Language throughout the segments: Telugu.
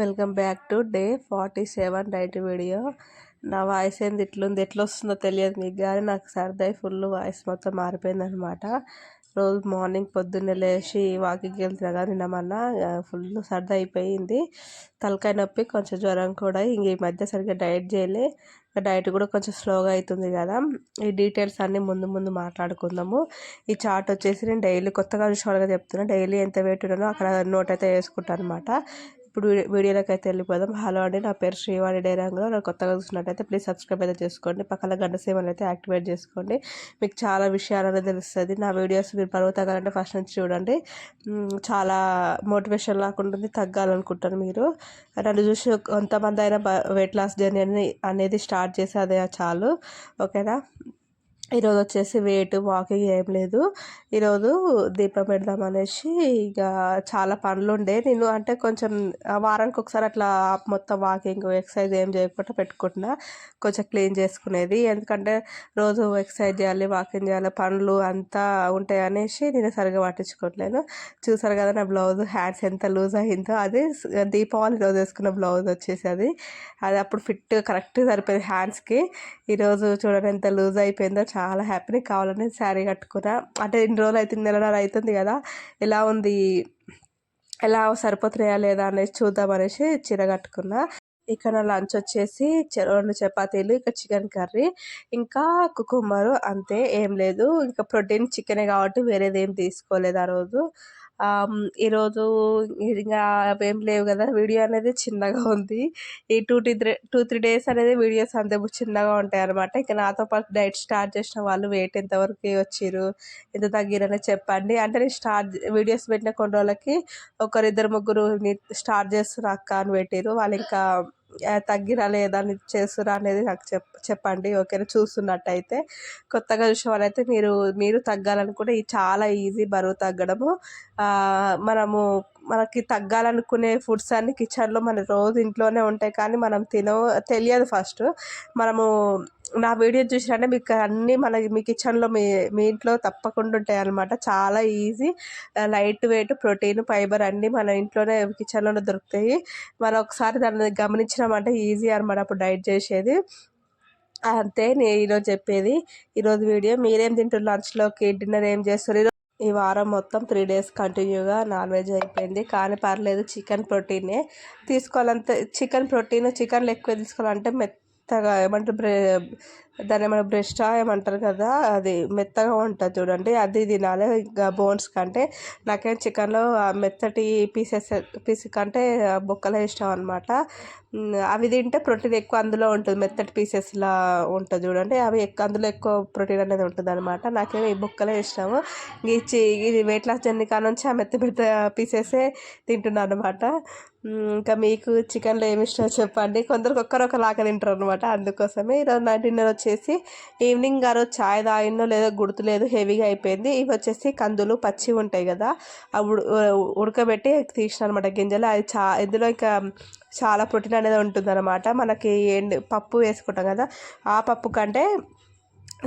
Welcome back to day 47 night video. నా వాయిస్ ఏంది ఇట్లుంది, ఎట్లా వస్తుందో తెలియదు మీకు, కానీ నాకు సర్దై ఫుల్ వాయిస్ మొత్తం మారిపోయింది అనమాట. రోజు మార్నింగ్ పొద్దున్నే లేచి వాకింగ్కి వెళ్తున్నా కానీ నిన్నమన్నా ఫుల్ సర్ది అయిపోయింది. తలకాయ నొప్పి, కొంచెం జ్వరం కూడా. ఇంక ఈ మధ్య సరిగ్గా డైట్ చేయలే, డైట్ కూడా కొంచెం స్లోగా అవుతుంది కదా. ఈ డీటెయిల్స్ అన్నీ ముందు ముందు మాట్లాడుకుందాము. ఈ చార్ట్ వచ్చేసి నేను డైలీ కొత్తగా చూసుకోవాలిగా చెప్తున్నా, డైలీ ఎంత వెయిట్ ఉన్నానో అక్కడ నోట్ అయితే వేసుకుంటాను అనమాట. ఇప్పుడు వీడియోలోకి అయితే వెళ్ళిపోదాం. హలో అండి, నా పేరు శ్రీవాణి డైరంగులో. నాకు కొత్తగా చూసినట్టయితే ప్లీజ్ సబ్స్క్రైబ్ అయితే చేసుకోండి, పక్కన గంట సేవలు అయితే యాక్టివేట్ చేసుకోండి. మీకు చాలా విషయాలు అనేది తెలుస్తుంది. నా వీడియోస్ మీరు పరువు తగ్గాలంటే ఫస్ట్ నుంచి చూడండి. చాలా మోటివేషన్ లాగా ఉంటుంది, తగ్గాలనుకుంటారు మీరు. నన్ను చూసి కొంతమంది అయినా వెయిట్ లాస్ జర్నీ అనేది స్టార్ట్ చేసి అదే చాలు, ఓకేనా. ఈరోజు వచ్చేసి వెయిట్ వాకింగ్ ఏం లేదు. ఈరోజు దీపం పెడదాం అనేసి ఇక చాలా పనులు ఉండే. నేను అంటే కొంచెం వారానికి ఒకసారి అట్లా మొత్తం వాకింగ్ ఎక్సర్సైజ్ ఏం చేయకుండా పెట్టుకుంటున్నా, కొంచెం క్లీన్ చేసుకునేది. ఎందుకంటే రోజు ఎక్సర్సైజ్ చేయాలి, వాకింగ్ చేయాలి, పనులు అంతా ఉంటాయి అనేసి నేను సరిగా పట్టించుకోవట్లేదు. చూసారు కదా నా బ్లౌజ్ హ్యాండ్స్ ఎంత లూజ్ అయిందో. అది దీపావళి రోజు వేసుకున్న బ్లౌజ్ వచ్చేసి అది అప్పుడు ఫిట్ కరెక్ట్ సరిపోయింది హ్యాండ్స్కి. ఈరోజు చూడండి ఎంత లూజ్ అయిపోయిందో. చాలా హ్యాపీని కావాలని శారీ కట్టుకున్నా. అంటే ఇన్ని రోజులు అయితే నెలన్నర అవుతుంది కదా, ఎలా ఉంది, ఎలా సరిపోతున్నాయా లేదా అనేసి చూద్దాం అనేసి చీర కట్టుకున్నా. ఇక నా లంచ్ వచ్చేసి 2 చపాతీలు, ఇక చికెన్ కర్రీ, ఇంకా కుకుంబరు, అంతే, ఏం లేదు. ఇంకా ప్రోటీన్ చికెనే కాబట్టి వేరేది ఏం తీసుకోలేదు ఆ రోజు. ఈరోజు ఇంకా అవేం లేవు కదా, వీడియో అనేది చిన్నగా ఉంది. ఈ 2-3 డేస్ అనేది వీడియోస్ అంతే చిన్నగా ఉంటాయి అనమాట. ఇక నాతో పాటు డైట్ స్టార్ట్ చేసిన వాళ్ళు వెయిట్ ఎంతవరకు వచ్చిర్రు, ఎంత తగ్గిరని చెప్పండి. అంటే నేను వీడియోస్ పెట్టిన కొన్ని రోజులకి 1-2-3 స్టార్ట్ చేస్తున్నా అక్క అని పెట్టిరు. వాళ్ళు ఇంకా తగ్గిరా లేదా అని చేస్తురా అనేది నాకు చెప్పండి, ఓకేనా. చూస్తున్నట్టయితే కొత్తగా చూసే వాళ్ళైతే మీరు తగ్గాలనుకుంటే ఇది చాలా ఈజీ బరువు తగ్గడము. మనకి తగ్గాలనుకునే ఫుడ్స్ అన్ని కిచెన్లో మన రోజు ఇంట్లోనే ఉంటాయి, కానీ మనం తెలియదు ఫస్ట్. మనము నా వీడియో చూసినంటే మీకు అన్నీ మీ కిచెన్లో మీ ఇంట్లో తప్పకుండా ఉంటాయి అన్నమాట. చాలా easy, light weight, protein, fibre అన్నీ మన ఇంట్లోనే కిచెన్లోనే దొరుకుతాయి. మనం ఒకసారి దాన్ని గమనించినామంటే ఈజీ అనమాట అప్పుడు డైట్ చేసేది. అంతే నేను ఈరోజు చెప్పేది. ఈరోజు వీడియో మీరేం తింటారు, లంచ్లోకి డిన్నర్ ఏం చేస్తారు. ఈ వారం మొత్తం 3 డేస్ కంటిన్యూగా నాన్ వెజ్ అయిపోయింది, కానీ పర్లేదు, చికెన్ ప్రోటీనే తీసుకోవాలంటే చికెన్లో ఎక్కువ తీసుకోవాలంటే మెత్తగా ఏమంటారు, దాన్ని ఏమైనా బ్రెస్టా ఏమంటారు కదా, అది మెత్తగా ఉంటుంది చూడండి, అది తినాలి ఇంకా బోన్స్ కంటే. నాకేం చికెన్లో మెత్తటి పీస్ కంటే బొక్కలే ఇష్టం అనమాట. అవి తింటే ప్రోటీన్ ఎక్కువ అందులో ఉంటుంది, మెత్తటి పీసెస్లా ఉంటుంది చూడండి, అవి అందులో ఎక్కువ ప్రోటీన్ అనేది ఉంటుంది అనమాట. నాకేమో ఈ బొక్కలే ఇష్టము. ఇది వెయిట్ లాస్ జర్నీ కాడ నుంచి ఆ మెత్త పీసెసే తింటున్నాను అనమాట. ఇంకా మీకు చికెన్లో ఏమి ఇష్టమో చెప్పండి. కొందరికి ఒకలాగా తింటారు అనమాట. అందుకోసమే ఈరోజు నా డిన్నర్ వచ్చేసి ఈవినింగ్ ఆ రోజు చాయ్ తాగినో లేదో గుర్తులేదు, హెవీగా అయిపోయింది. ఇవి వచ్చేసి కందులు పచ్చి ఉంటాయి కదా, అప్పుడు ఉడకబెట్టి తీసిన అనమాట గింజలు. అది ఇందులో ఇంకా చాలా ప్రోటీన్ అనేది ఉంటుంది అనమాట. మనకి పప్పు వేసుకుంటాం కదా, ఆ పప్పు కంటే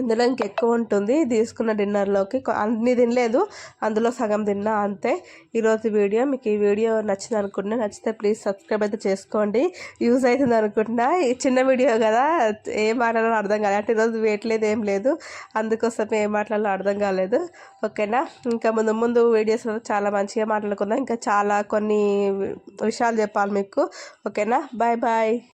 అందులో ఇంకెక్కువ ఉంటుంది. తీసుకున్న డిన్నర్లోకి అన్ని తినలేదు, అందులో సగం తిన్నా అంతే. ఈరోజు వీడియో మీకు ఈ వీడియో నచ్చింది అనుకుంటున్నా. నచ్చితే ప్లీజ్ సబ్స్క్రైబ్ అయితే చేసుకోండి, యూజ్ అవుతుంది అనుకుంటున్నా. ఈ చిన్న వీడియో కదా, ఏం మాట్లాడాలో అర్థం కాలేదు. అంటే ఈరోజు వెయిట్ లేదు, ఏం లేదు, అందుకోసం ఏం మాట్లాడాలో అర్థం కాలేదు, ఓకేనా. ఇంకా ముందు వీడియోస్లో చాలా మంచిగా మాట్లాడుకుందాం. ఇంకా చాలా కొన్ని విషయాలు చెప్పాలి మీకు, ఓకేనా. Bye bye.